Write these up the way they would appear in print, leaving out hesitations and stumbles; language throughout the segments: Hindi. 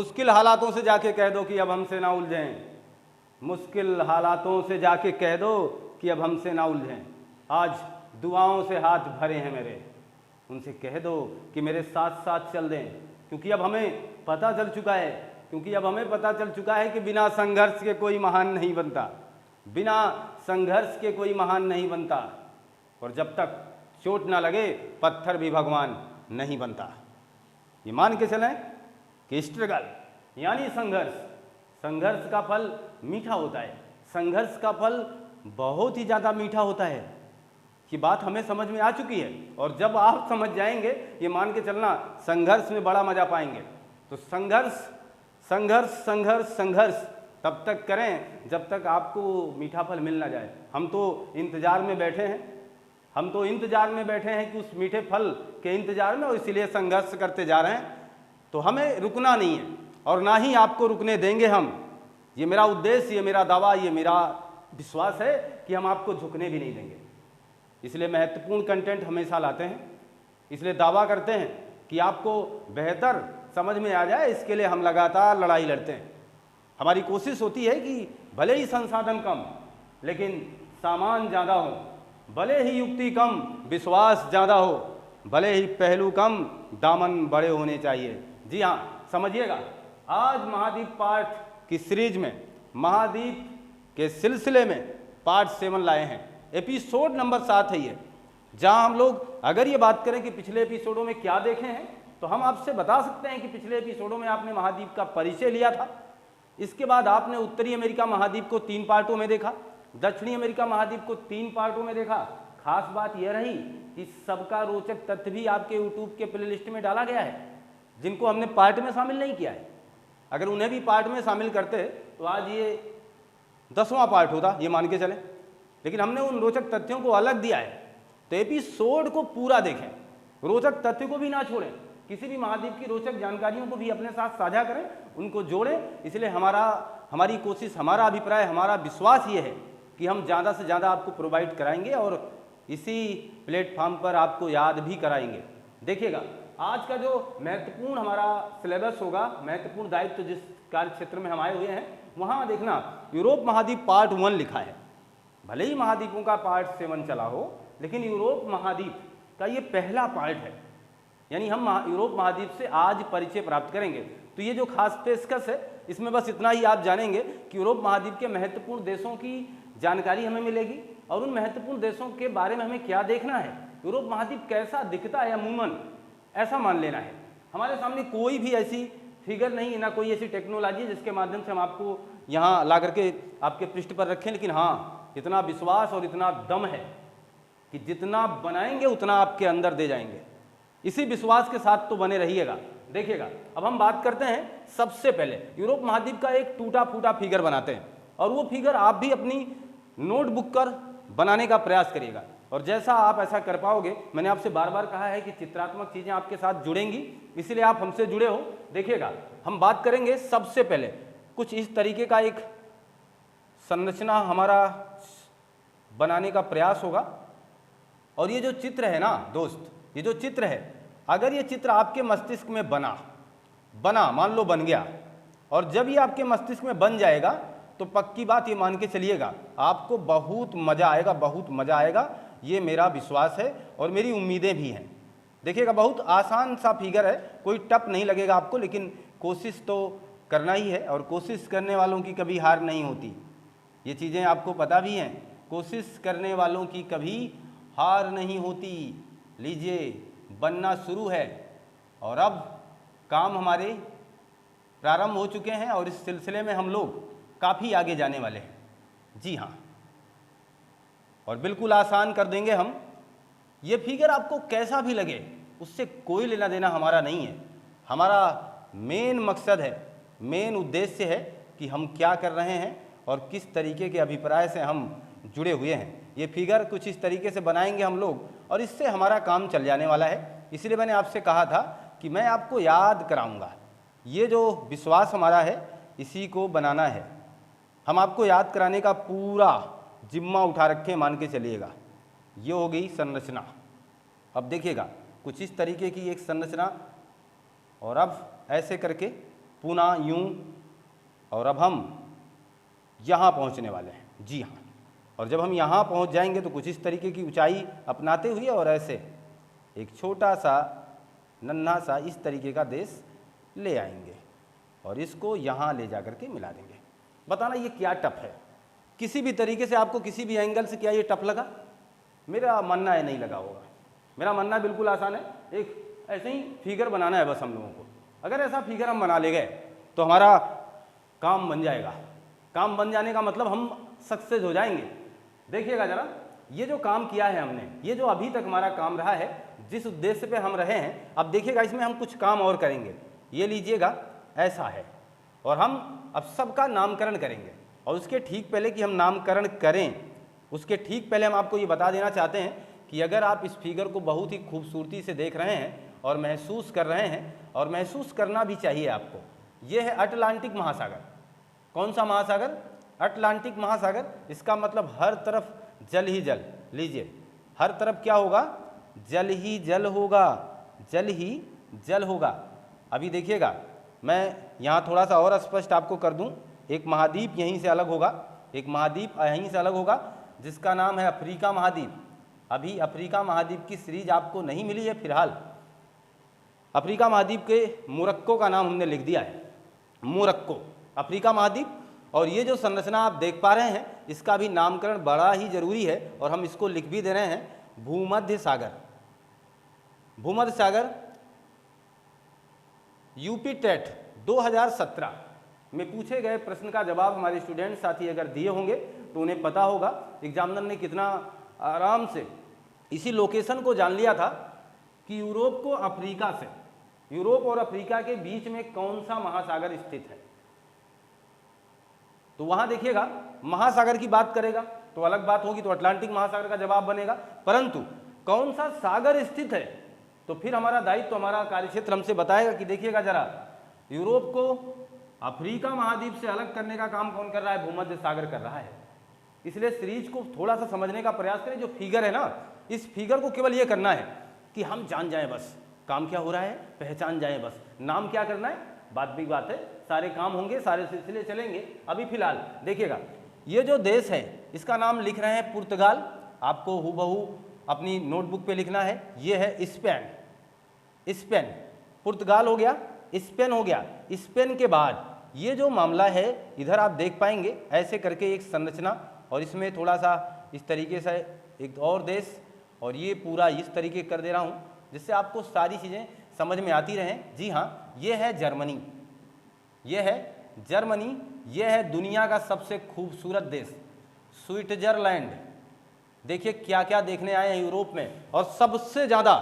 मुश्किल हालातों से जाके कह दो कि अब हमसे ना उलझें, मुश्किल हालातों से जाके कह दो कि अब हमसे ना उलझें। आज दुआओं से हाथ भरे हैं मेरे, उनसे कह दो कि मेरे साथ साथ चल दें, क्योंकि अब हमें पता चल चुका है, क्योंकि अब हमें पता चल चुका है कि बिना संघर्ष के कोई महान नहीं बनता, बिना संघर्ष के कोई महान नहीं बनता। और जब तक चोट ना लगे पत्थर भी भगवान नहीं बनता। ये मान के चलें कि स्ट्रगल यानी संघर्ष, संघर्ष का फल मीठा होता है, संघर्ष का फल बहुत ही ज़्यादा मीठा होता है। ये बात हमें समझ में आ चुकी है, और जब आप समझ जाएंगे, ये मान के चलना, संघर्ष में बड़ा मज़ा पाएंगे। तो संघर्ष संघर्ष संघर्ष संघर्ष तब तक करें जब तक आपको मीठा फल मिल ना जाए। हम तो इंतज़ार में बैठे हैं, हम तो इंतज़ार में बैठे हैं कि उस मीठे फल के इंतज़ार में, और इसीलिए संघर्ष करते जा रहे हैं। तो हमें रुकना नहीं है और ना ही आपको रुकने देंगे हम। ये मेरा उद्देश्य, ये मेरा दावा, ये मेरा विश्वास है कि हम आपको झुकने भी नहीं देंगे। इसलिए महत्वपूर्ण कंटेंट हमेशा लाते हैं, इसलिए दावा करते हैं कि आपको बेहतर समझ में आ जाए, इसके लिए हम लगातार लड़ाई लड़ते हैं। हमारी कोशिश होती है कि भले ही संसाधन कम लेकिन सामान ज़्यादा हो, भले ही युक्ति कम विश्वास ज़्यादा हो, भले ही पहलू कम दामन बड़े होने चाहिए। जी हाँ, समझिएगा, आज महाद्वीप पाठ की सीरीज में, महाद्वीप के सिलसिले में पार्ट 7 लाए हैं। एपिसोड नंबर 7 है ये, जहाँ हम लोग अगर ये बात करें कि पिछले एपिसोडों में क्या देखे हैं, तो हम आपसे बता सकते हैं कि पिछले एपिसोडों में आपने महाद्वीप का परिचय लिया था। इसके बाद आपने उत्तरी अमेरिका महाद्वीप को 3 पार्टों में देखा, दक्षिणी अमेरिका महाद्वीप को 3 पार्टों में देखा। खास बात यह रही कि सबका रोचक तथ्य भी आपके यूट्यूब के प्लेलिस्ट में डाला गया है, जिनको हमने पार्ट में शामिल नहीं किया है। अगर उन्हें भी पार्ट में शामिल करते तो आज ये 10वां पार्ट होता, ये मान के चलें। लेकिन हमने उन रोचक तथ्यों को अलग दिया है। तो एपिसोड को पूरा देखें, रोचक तथ्य को भी ना छोड़ें, किसी भी महाद्वीप की रोचक जानकारियों को भी अपने साथ साझा करें, उनको जोड़ें। इसलिए हमारी कोशिश, हमारा अभिप्राय, हमारा विश्वास ये है कि हम ज़्यादा से ज़्यादा आपको प्रोवाइड कराएंगे और इसी प्लेटफॉर्म पर आपको याद भी कराएंगे। देखिएगा, आज का जो महत्वपूर्ण हमारा सिलेबस होगा, महत्वपूर्ण दायित्व जिस कार्य क्षेत्र में हम आए हुए हैं, वहाँ देखना यूरोप महाद्वीप पार्ट 1 लिखा है। भले ही महाद्वीपों का पार्ट 7 चला हो, लेकिन यूरोप महाद्वीप का ये पहला पार्ट है, यानी हम यूरोप महाद्वीप से आज परिचय प्राप्त करेंगे। तो ये जो खास पेशकश है, इसमें बस इतना ही आप जानेंगे कि यूरोप महाद्वीप के महत्वपूर्ण देशों की जानकारी हमें मिलेगी और उन महत्वपूर्ण देशों के बारे में हमें क्या देखना है, यूरोप महाद्वीप कैसा दिखता है अमूमन, ऐसा मान लेना है। हमारे सामने कोई भी ऐसी फिगर नहीं है, ना कोई ऐसी टेक्नोलॉजी है जिसके माध्यम से हम आपको यहाँ ला करके आपके पृष्ठ पर रखें। लेकिन हाँ, इतना विश्वास और इतना दम है कि जितना बनाएंगे उतना आपके अंदर दे जाएंगे। इसी विश्वास के साथ तो बने रहिएगा। देखिएगा, अब हम बात करते हैं सबसे पहले यूरोप महाद्वीप का एक टूटा फूटा फिगर बनाते हैं, और वो फिगर आप भी अपनी नोटबुक पर बनाने का प्रयास करिएगा। और जैसा आप ऐसा कर पाओगे, मैंने आपसे बार बार कहा है कि चित्रात्मक चीज़ें आपके साथ जुड़ेंगी, इसलिए आप हमसे जुड़े हो। देखिएगा, हम बात करेंगे सबसे पहले कुछ इस तरीके का एक संरचना हमारा बनाने का प्रयास होगा। और ये जो चित्र है ना दोस्त, ये जो चित्र है, अगर ये चित्र आपके मस्तिष्क में बना मान लो बन गया, और जब ये आपके मस्तिष्क में बन जाएगा तो पक्की बात ये मान के चलिएगा, आपको बहुत मज़ा आएगा, बहुत मज़ा आएगा। ये मेरा विश्वास है और मेरी उम्मीदें भी हैं। देखिएगा, बहुत आसान सा फिगर है, कोई टफ नहीं लगेगा आपको, लेकिन कोशिश तो करना ही है, और कोशिश करने वालों की कभी हार नहीं होती। ये चीज़ें आपको पता भी हैं, कोशिश करने वालों की कभी हार नहीं होती। लीजिए, बनना शुरू है और अब काम हमारे प्रारंभ हो चुके हैं, और इस सिलसिले में हम लोग काफ़ी आगे जाने वाले हैं। जी हाँ, और बिल्कुल आसान कर देंगे हम। ये फिगर आपको कैसा भी लगे, उससे कोई लेना देना हमारा नहीं है। हमारा मेन मकसद है, मेन उद्देश्य है कि हम क्या कर रहे हैं और किस तरीके के अभिप्राय से हम जुड़े हुए हैं। ये फिगर कुछ इस तरीके से बनाएंगे हम लोग, और इससे हमारा काम चल जाने वाला है। इसलिए मैंने आपसे कहा था कि मैं आपको याद कराऊंगा। ये जो विश्वास हमारा है, इसी को बनाना है। हम आपको याद कराने का पूरा जिम्मा उठा रखे, मान के चलिएगा। ये हो गई संरचना। अब देखिएगा, कुछ इस तरीके की एक संरचना, और अब ऐसे करके पुनः यूं, और अब हम यहाँ पहुँचने वाले हैं। जी हाँ, और जब हम यहाँ पहुँच जाएंगे तो कुछ इस तरीके की ऊंचाई अपनाते हुए और ऐसे एक छोटा सा नन्हा सा इस तरीके का देश ले आएंगे और इसको यहाँ ले जा करके मिला देंगे। बताना ये क्या टफ है? किसी भी तरीके से आपको किसी भी एंगल से क्या ये टफ लगा? मेरा मानना है नहीं लगा होगा। मेरा मानना बिल्कुल आसान है। एक ऐसे ही फिगर बनाना है बस हम लोगों को। अगर ऐसा फिगर हम बना ले गए तो हमारा काम बन जाएगा। काम बन जाने का मतलब हम सक्सेस हो जाएंगे। देखिएगा जरा, ये जो काम किया है हमने, ये जो अभी तक हमारा काम रहा है, जिस उद्देश्य पे हम रहे हैं, अब देखिएगा इसमें हम कुछ काम और करेंगे। ये लीजिएगा, ऐसा है, और हम अब सबका नामकरण करेंगे। और उसके ठीक पहले कि हम नामकरण करें, उसके ठीक पहले हम आपको ये बता देना चाहते हैं कि अगर आप इस फिगर को बहुत ही खूबसूरती से देख रहे हैं और महसूस कर रहे हैं, और महसूस करना भी चाहिए आपको, ये है अटलांटिक महासागर। कौन सा महासागर? अटलांटिक महासागर। इसका मतलब हर तरफ जल ही जल। लीजिए, हर तरफ क्या होगा? जल ही जल होगा, जल ही जल होगा। अभी देखिएगा, मैं यहाँ थोड़ा सा और स्पष्ट आपको कर दूँ। एक महाद्वीप यहीं से अलग होगा, एक महाद्वीप यहीं से अलग होगा, जिसका नाम है अफ्रीका महाद्वीप। अभी अफ्रीका महाद्वीप की सीरीज आपको नहीं मिली है फिलहाल। अफ्रीका महाद्वीप के मोरक्को का नाम हमने लिख दिया है, मोरक्को, अफ्रीका महाद्वीप। और ये जो संरचना आप देख पा रहे हैं, इसका भी नामकरण बड़ा ही जरूरी है, और हम इसको लिख भी दे रहे हैं भूमध्य सागर। भूमध्य सागर यूपी टेट 2017 में पूछे गए प्रश्न का जवाब हमारे स्टूडेंट साथी अगर दिए होंगे तो उन्हें पता होगा एग्जामिनर ने कितना आराम से इसी लोकेशन को जान लिया था कि यूरोप को अफ्रीका से, यूरोप और अफ्रीका के बीच में कौन सा महासागर स्थित है। तो वहां देखिएगा, महासागर की बात करेगा तो अलग बात होगी, तो अटलांटिक महासागर का जवाब बनेगा। परंतु कौन सा सागर स्थित है, तो फिर हमारा दायित्व, हमारा कार्यक्षेत्र हमसे बताएगा कि देखिएगा जरा, यूरोप को अफ्रीका महाद्वीप से अलग करने का काम कौन कर रहा है? भूमध्य सागर कर रहा है। इसलिए सीरीज को थोड़ा सा समझने का प्रयास करें। जो फिगर है ना, इस फिगर को केवल ये करना है कि हम जान जाएं, बस काम क्या हो रहा है पहचान जाएं, बस नाम क्या करना है, बात भी बात है, सारे काम होंगे, सारे सिलसिले चलेंगे। अभी फिलहाल देखिएगा, ये जो देश है इसका नाम लिख रहे हैं पुर्तगाल। आपको हूबहू अपनी नोटबुक पे लिखना है। ये है स्पेन, स्पेन, पुर्तगाल हो गया, स्पेन हो गया। स्पेन के बाद ये जो मामला है, इधर आप देख पाएंगे ऐसे करके एक संरचना, और इसमें थोड़ा सा इस तरीके से एक और देश, और ये पूरा इस तरीके कर दे रहा हूँ जिससे आपको सारी चीज़ें समझ में आती रहें। जी हाँ, ये है जर्मनी, ये है जर्मनी, ये है दुनिया का सबसे खूबसूरत देश स्विट्जरलैंड। देखिए क्या क्या देखने आए हैं यूरोप में। और सबसे ज़्यादा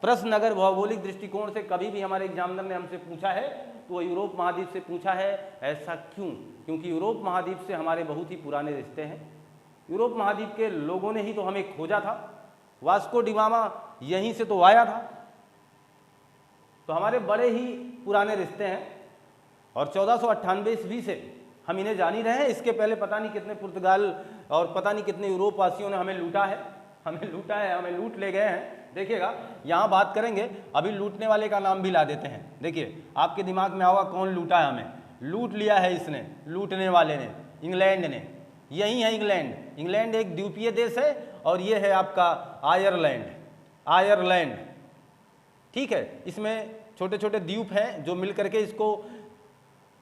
प्रश्न अगर भौगोलिक दृष्टिकोण से कभी भी हमारे एग्जामिनर ने हमसे पूछा है तो यूरोप महाद्वीप से पूछा है। ऐसा क्यों? क्योंकि यूरोप महाद्वीप से हमारे बहुत ही पुराने रिश्ते हैं। यूरोप महाद्वीप के लोगों ने ही तो हमें खोजा था। वास्को डिगामा यहीं से तो आया था, तो हमारे बड़े ही पुराने रिश्ते हैं। और 1498 ईस्वी से हम इन्हें जान ही रहे हैं। इसके पहले पता नहीं कितने पुर्तगाल और पता नहीं कितने यूरोप वासियों ने हमें लूटा है, हमें लूटा है, हमें लूट ले गए हैं। देखिएगा यहाँ बात करेंगे, अभी लूटने वाले का नाम भी ला देते हैं। देखिए आपके दिमाग में आओगा कौन लूटा है हमें? लूट लिया है इसने, लूटने वाले ने, इंग्लैंड ने। यही है इंग्लैंड। इंग्लैंड एक द्वीपीय देश है, और ये है आपका आयरलैंड, आयरलैंड, ठीक है। इसमें छोटे छोटे द्वीप हैं जो मिल करके इसको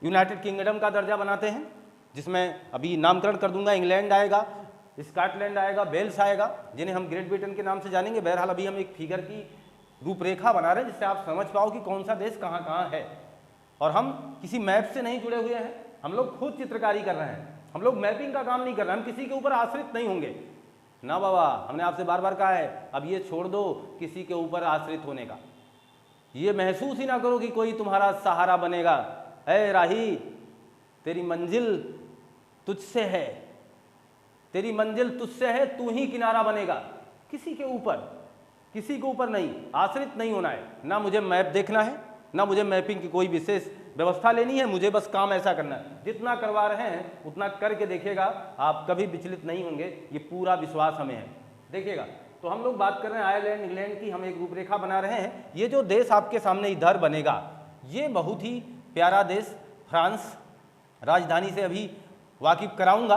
यूनाइटेड किंगडम का दर्जा बनाते हैं, जिसमें अभी नामकरण कर दूंगा। इंग्लैंड आएगा, स्कॉटलैंड आएगा, वेल्स आएगा, जिन्हें हम ग्रेट ब्रिटेन के नाम से जानेंगे। बहरहाल अभी हम एक फिगर की रूपरेखा बना रहे हैं जिससे आप समझ पाओ कि कौन सा देश कहाँ कहाँ है। और हम किसी मैप से नहीं जुड़े हुए हैं, हम लोग खुद चित्रकारी कर रहे हैं। हम लोग मैपिंग का काम नहीं कर रहे, हम किसी के ऊपर आश्रित नहीं होंगे ना बाबा। हमने आपसे बार बार कहा है, अब ये छोड़ दो किसी के ऊपर आश्रित होने का। ये महसूस ही ना करो कि कोई तुम्हारा सहारा बनेगा। ऐ राही, तेरी मंजिल तुझसे है, तेरी मंजिल तुझसे है, तू ही किनारा बनेगा। किसी के ऊपर, किसी के ऊपर नहीं, आश्रित नहीं होना है। ना मुझे मैप देखना है, ना मुझे मैपिंग की कोई विशेष व्यवस्था लेनी है। मुझे बस काम ऐसा करना है, जितना करवा रहे हैं उतना करके देखिएगा, आप कभी विचलित नहीं होंगे, ये पूरा विश्वास हमें है। देखिएगा, तो हम लोग बात कर रहे हैं आयरलैंड, इंग्लैंड की। हम एक रूपरेखा बना रहे हैं। ये जो देश आपके सामने इधर बनेगा, ये बहुत ही प्यारा देश फ्रांस राजधानी से अभी वाकिफ कराऊंगा।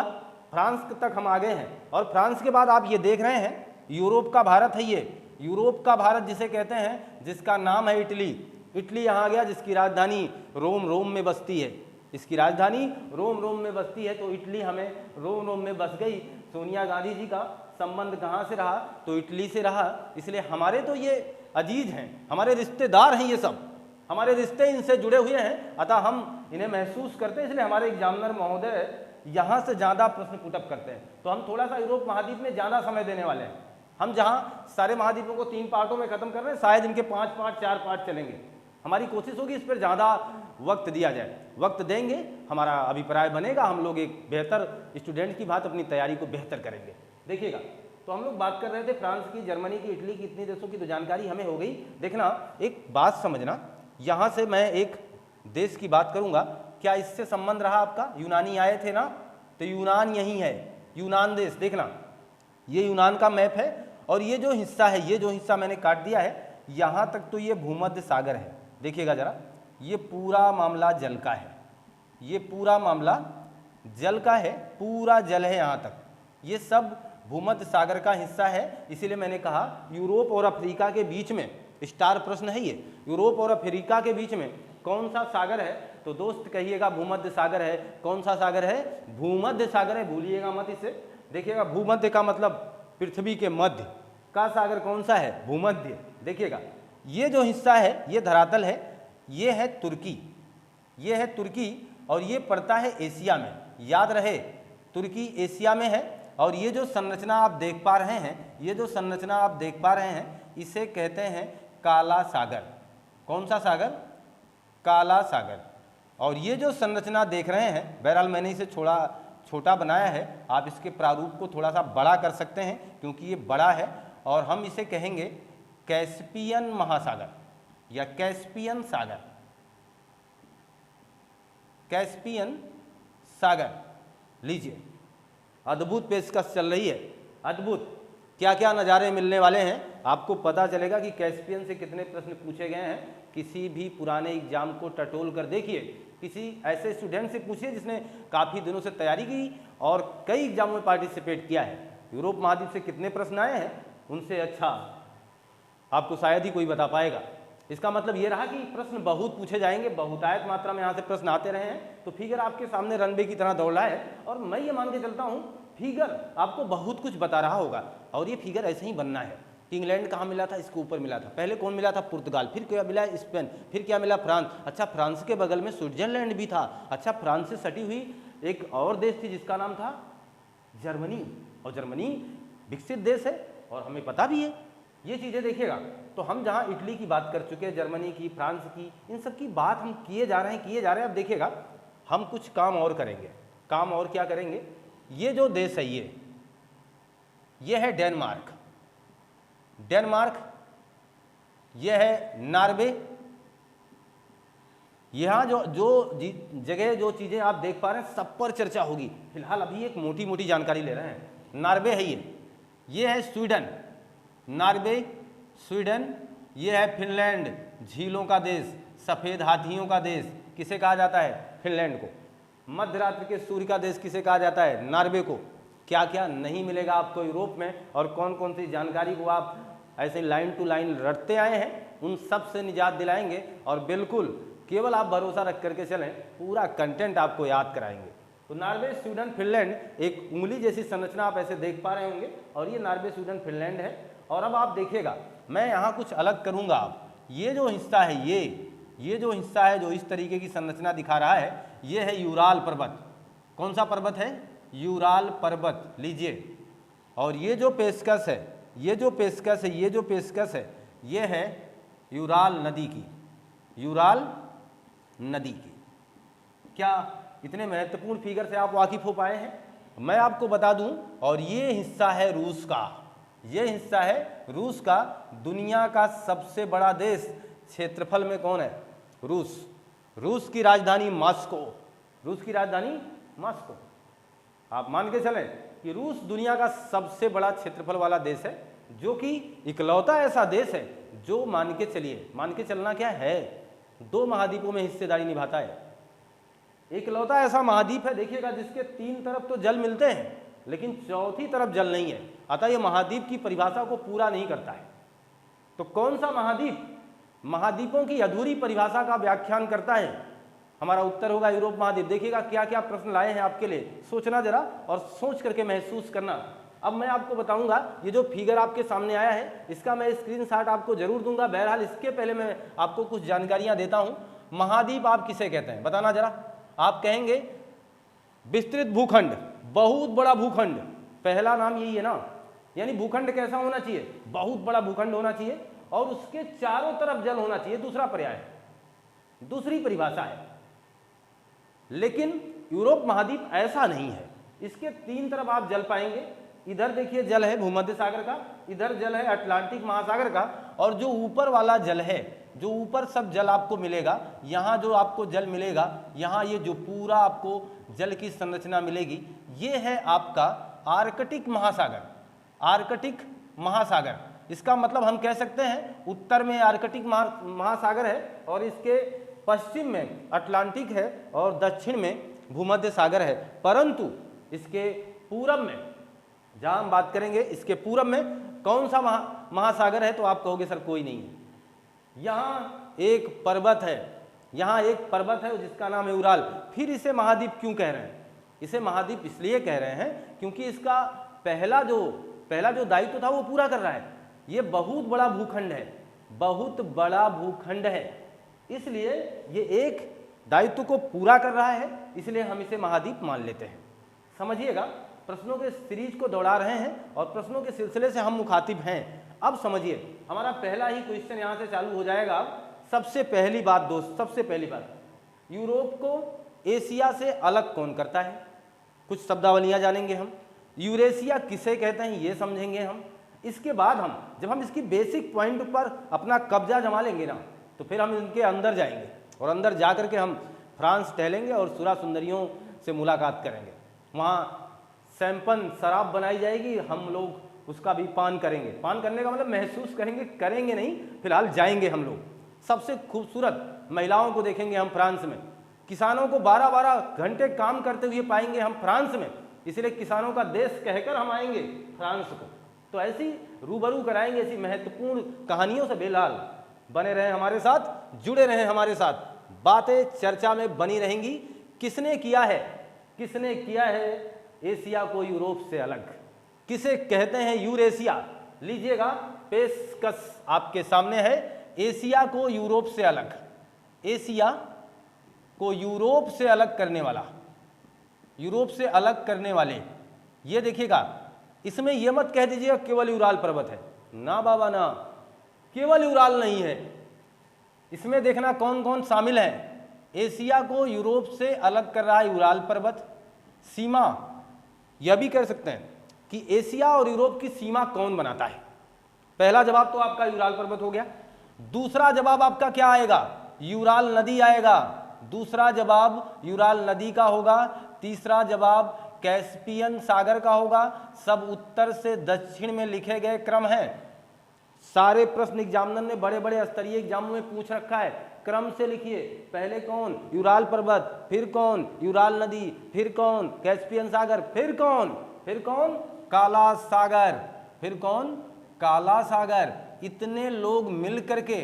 फ्रांस तक हम आ गए हैं और फ्रांस के बाद आप ये देख रहे हैं यूरोप का भारत है, ये यूरोप का भारत जिसे कहते हैं, जिसका नाम है इटली। इटली यहाँ आ गया, जिसकी राजधानी रोम में बसती है, इसकी राजधानी रोम में बसती है। तो इटली हमें रोम में बस गई। सोनिया गांधी जी का संबंध कहाँ से रहा? तो इटली से रहा। इसलिए हमारे तो ये अजीज हैं, हमारे रिश्तेदार हैं, ये सब हमारे रिश्ते इनसे जुड़े हुए हैं, अतः हम इन्हें महसूस करते हैं। इसलिए हमारे एग्जामिनर महोदय यहाँ से ज़्यादा प्रश्न पुटअप करते हैं। तो हम थोड़ा सा यूरोप महाद्वीप में ज़्यादा समय देने वाले हैं। हम जहाँ सारे महाद्वीपों को 3 पार्टों में खत्म कर रहे हैं, शायद इनके 5 पार्ट 4 पार्ट चलेंगे। हमारी कोशिश होगी इस पर ज़्यादा वक्त दिया जाए। वक्त देंगे, हमारा अभिप्राय बनेगा, हम लोग एक बेहतर स्टूडेंट की बात, अपनी तैयारी को बेहतर करेंगे। देखिएगा, तो हम लोग बात कर रहे थे फ्रांस की, जर्मनी की, इटली की, इतनी देशों की तो जानकारी हमें हो गई। देखना, एक बात समझना, यहाँ से मैं एक देश की बात करूँगा, क्या इससे संबंध रहा आपका? यूनानी आए थे ना, तो यूनान यही है, यूनान देश। देखना, ये यूनान का मैप है और ये जो हिस्सा है, ये जो हिस्सा मैंने काट दिया है, यहाँ तक तो ये भूमध्य सागर है। देखिएगा जरा, ये पूरा मामला जल का है, ये पूरा मामला जल का है, पूरा जल है यहाँ तक, ये सब भूमध्य सागर का हिस्सा है। इसीलिए मैंने कहा यूरोप और अफ्रीका के बीच में, स्टार प्रश्न है ये, यूरोप और अफ्रीका के बीच में कौन सा सागर है? तो दोस्त कहिएगा भूमध्य सागर है। कौन सा सागर है? भूमध्य सागर है, भूलिएगा मत इसे। देखिएगा, भूमध्य का मतलब पृथ्वी के मध्य का सागर कौन सा है? भूमध्य। देखिएगा, ये जो हिस्सा है, ये धरातल है, ये है तुर्की, ये है तुर्की, और ये पड़ता है एशिया में। याद रहे, तुर्की एशिया में है। और ये जो संरचना आप देख पा रहे हैं, ये जो संरचना आप देख पा रहे हैं, इसे कहते हैं काला सागर। कौन सा सागर? काला सागर। और ये जो संरचना देख रहे हैं, बहरहाल मैंने इसे छोटा बनाया है, आप इसके प्रारूप को थोड़ा सा बड़ा कर सकते हैं क्योंकि ये बड़ा है, और हम इसे कहेंगे कैस्पियन महासागर या कैस्पियन सागर। कैस्पियन सागर लीजिए, अद्भुत पेशकश चल रही है, अद्भुत। क्या क्या नज़ारे मिलने वाले हैं आपको पता चलेगा कि कैस्पियन से कितने प्रश्न पूछे गए हैं। किसी भी पुराने एग्जाम को टटोल कर देखिए, किसी ऐसे स्टूडेंट से पूछिए जिसने काफ़ी दिनों से तैयारी की और कई एग्जामों में पार्टिसिपेट किया है, यूरोप महाद्वीप से कितने प्रश्न आए हैं, उनसे अच्छा आपको शायद ही कोई बता पाएगा। इसका मतलब ये रहा कि प्रश्न बहुत पूछे जाएंगे, बहुतायत मात्रा में यहाँ से प्रश्न आते रहे हैं। तो फिगर आपके सामने रनवे की तरह दौड़ रहा है, और मैं ये मान के चलता हूँ फिगर आपको बहुत कुछ बता रहा होगा। और ये फिगर ऐसे ही बनना है कि इंग्लैंड कहाँ मिला था, इसके ऊपर मिला था, पहले कौन मिला था? पुर्तगाल, फिर क्या मिला? स्पेन, फिर क्या मिला? फ्रांस। अच्छा, फ्रांस के बगल में स्विट्जरलैंड भी था। अच्छा, फ्रांस से सटी हुई एक और देश थी जिसका नाम था जर्मनी, और जर्मनी विकसित देश है और हमें पता भी है। ये चीज़ें देखिएगा, तो हम जहाँ इटली की बात कर चुके हैं, जर्मनी की, फ्रांस की, इन सब की बात हम किए जा रहे हैं। अब देखिएगा, हम कुछ काम और करेंगे। काम और क्या करेंगे? ये जो देश है, ये है डेनमार्क, डेनमार्क, ये है नॉर्वे। यहाँ जो जगह, जो चीज़ें आप देख पा रहे हैं, सब पर चर्चा होगी। फिलहाल अभी एक मोटी मोटी जानकारी ले रहे हैं। नॉर्वे है ये है स्वीडन, नॉर्वे, स्वीडन। ये है फिनलैंड, झीलों का देश, सफ़ेद हाथियों का देश, किसे कहा जाता है? फिनलैंड को। मध्य रात्रि के सूर्य का देश किसे कहा जाता है? नॉर्वे को। क्या क्या नहीं मिलेगा आपको यूरोप में, और कौन कौन सी जानकारी को आप ऐसे लाइन टू लाइन रटते आए हैं, उन सब से निजात दिलाएंगे। और बिल्कुल केवल आप भरोसा रख करके चलें, पूरा कंटेंट आपको याद कराएंगे। तो नॉर्वे, स्वीडन, फिनलैंड, एक उंगली जैसी संरचना आप ऐसे देख पा रहे होंगे, और ये नॉर्वे, स्वीडन, फिनलैंड है। और अब आप देखिएगा, मैं यहाँ कुछ अलग करूँगा। आप ये जो हिस्सा है, ये जो हिस्सा है, जो इस तरीके की संरचना दिखा रहा है, ये है यूराल पर्वत। कौन सा पर्वत है? यूराल पर्वत लीजिए। और ये जो पेशकश है, ये जो पेशकश है, ये है यूराल नदी की, यूराल नदी की। क्या इतने महत्वपूर्ण फिगर से आप वाकिफ हो पाए हैं? मैं आपको बता दूं, और ये हिस्सा है रूस का, ये हिस्सा है रूस का। दुनिया का सबसे बड़ा देश क्षेत्रफल में कौन है? रूस। रूस की राजधानी मॉस्को, रूस की राजधानी मॉस्को। आप मान के चलें कि रूस दुनिया का सबसे बड़ा क्षेत्रफल वाला देश है, जो कि इकलौता ऐसा देश है जो मान के चलिए, मान के चलना क्या है, 2 महाद्वीपों में हिस्सेदारी निभाता है। इकलौता ऐसा महाद्वीप है देखिएगा जिसके 3 तरफ तो जल मिलते हैं लेकिन चौथी तरफ जल नहीं है, अतः यह महाद्वीप की परिभाषा को पूरा नहीं करता है। तो कौन सा महाद्वीप महाद्वीपों की अधूरी परिभाषा का व्याख्यान करता है? हमारा उत्तर होगा यूरोप महाद्वीप। देखिएगा क्या क्या प्रश्न लाए हैं आपके लिए, सोचना जरा और सोच करके महसूस करना। अब मैं आपको बताऊंगा, ये जो फिगर आपके सामने आया है इसका मैं स्क्रीनशॉट आपको जरूर दूंगा। बहरहाल इसके पहले मैं आपको कुछ जानकारियां देता हूं। महाद्वीप आप किसे कहते हैं बताना जरा। आप कहेंगे विस्तृत भूखंड, बहुत बड़ा भूखंड, पहला नाम यही है ना। यानी भूखंड कैसा होना चाहिए? बहुत बड़ा भूखंड होना चाहिए और उसके चारों तरफ जल होना चाहिए, दूसरा पर्याय, दूसरी परिभाषा है। लेकिन यूरोप महाद्वीप ऐसा नहीं है, इसके 3 तरफ आप जल पाएंगे। इधर देखिए जल है भूमध्य सागर का, इधर जल है अटलांटिक महासागर का, और जो ऊपर वाला जल है, जो ऊपर सब जल आपको मिलेगा, यहाँ जो आपको जल मिलेगा, यहाँ ये जो पूरा आपको जल की संरचना मिलेगी, ये है आपका आर्कटिक महासागर। आर्कटिक महासागर, इसका मतलब हम कह सकते हैं उत्तर में आर्कटिक महासागर है और इसके पश्चिम में अटलांटिक है और दक्षिण में भूमध्य सागर है। परंतु इसके पूरब में, जहां हम बात करेंगे इसके पूरब में कौन सा महासागर है, तो आप कहोगे सर कोई नहीं है। यहाँ एक पर्वत है, यहाँ एक पर्वत है जिसका नाम है उराल। फिर इसे महाद्वीप क्यों कह रहे हैं? इसे महाद्वीप इसलिए कह रहे हैं क्योंकि इसका पहला जो दायित्व था वो पूरा कर रहा है। ये बहुत बड़ा भूखंड है, बहुत बड़ा भूखंड है, इसलिए ये एक दायित्व को पूरा कर रहा है, इसलिए हम इसे महाद्वीप मान लेते हैं। समझिएगा, प्रश्नों के सीरीज को दौड़ा रहे हैं और प्रश्नों के सिलसिले से हम मुखातिब हैं। अब समझिए, हमारा पहला ही क्वेश्चन यहाँ से चालू हो जाएगा। सबसे पहली बात दोस्त, सबसे पहली बात, यूरोप को एशिया से अलग कौन करता है? कुछ शब्दावलियाँ जानेंगे हम। यूरेशिया किसे कहते हैं ये समझेंगे हम। इसके बाद जब हम इसकी बेसिक पॉइंट पर अपना कब्जा जमा लेंगे ना, तो फिर हम इनके अंदर जाएंगे और अंदर जा करके हम फ्रांस टहलेंगे और सुरा सुंदरियों से मुलाकात करेंगे। वहाँ सैंपन शराब बनाई जाएगी, हम लोग उसका भी पान करेंगे। पान करने का मतलब महसूस करेंगे नहीं, फिलहाल जाएंगे हम लोग। सबसे खूबसूरत महिलाओं को देखेंगे हम फ्रांस में। किसानों को 12-12 घंटे काम करते हुए पाएंगे हम फ्रांस में, इसलिए किसानों का देश कहकर हम आएंगे फ्रांस को। तो ऐसी रूबरू कराएंगे, ऐसी महत्वपूर्ण कहानियों से बेलाल बने रहें हमारे साथ, जुड़े रहें हमारे साथ, बातें चर्चा में बनी रहेंगी। किसने किया है एशिया को यूरोप से अलग? किसे कहते हैं यूरेशिया? लीजिएगा, पेशकश आपके सामने है। एशिया को यूरोप से अलग, एशिया को यूरोप से अलग करने वाला, यूरोप से अलग करने वाले, ये देखिएगा, इसमें यह मत कह दीजिएगा केवल यूराल पर्वत है। ना बाबा ना, केवल यूराल नहीं है, इसमें देखना कौन कौन शामिल है। एशिया को यूरोप से अलग कर रहा है यूराल पर्वत। सीमा, यह भी कह सकते हैं कि एशिया और यूरोप की सीमा कौन बनाता है। पहला जवाब तो आपका यूराल पर्वत हो गया। दूसरा जवाब आपका क्या आएगा? यूराल नदी आएगा। दूसरा जवाब यूराल नदी का होगा। तीसरा जवाब कैस्पियन सागर का होगा। सब उत्तर से दक्षिण में लिखे गए क्रम है। सारे प्रश्न एग्जामिनर ने बड़े बड़े स्तरीय एग्जामों में पूछ रखा है, क्रम से लिखिए। पहले कौन? यूराल पर्वत, फिर कौन? यूराल नदी, फिर कौन? कैस्पियन सागर, फिर कौन? काला सागर, फिर कौन? काला सागर। इतने लोग मिल करके